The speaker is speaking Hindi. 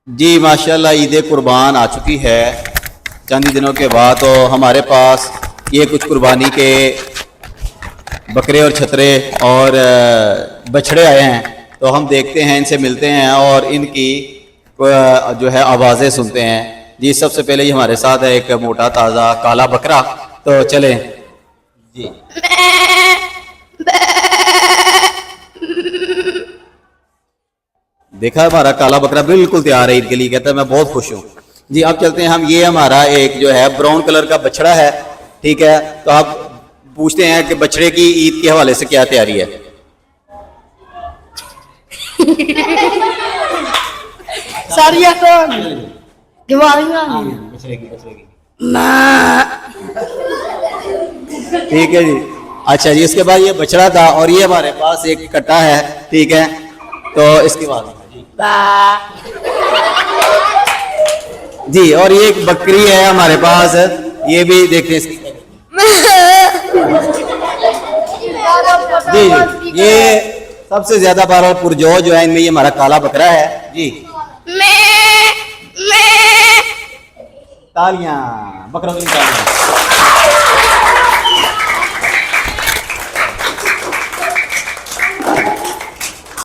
जी माशाल्लाह ईद कुर्बान आ चुकी है चंद दिनों के बाद। तो हमारे पास ये कुछ कुर्बानी के बकरे और छतरे और बछड़े आए हैं, तो हम देखते हैं, इनसे मिलते हैं और इनकी जो है आवाज़ें सुनते हैं। जी सबसे पहले ही हमारे साथ है एक मोटा ताज़ा काला बकरा, तो चलें जी। देखा हमारा काला बकरा बिल्कुल तैयार है ईद के लिए, कहता है मैं बहुत खुश हूँ। जी अब चलते हैं हम। ये हमारा एक जो है ब्राउन कलर का बछड़ा है, ठीक है। तो आप पूछते हैं कि बछड़े की ईद के हवाले से क्या तैयारी है। सारिया कौन दिवालियां ठीक है जी। अच्छा जी, इसके बाद ये बछड़ा था और ये हमारे पास एक कट्टा है, ठीक है। तो इसके बाद जी, और ये एक बकरी है हमारे पास, ये भी देखते हैं इसकी। जी जी, ये सबसे ज्यादा बार पुरजोर जो है इनमें ये हमारा काला बकरा है जी। तालियां, बकरों की तालियां।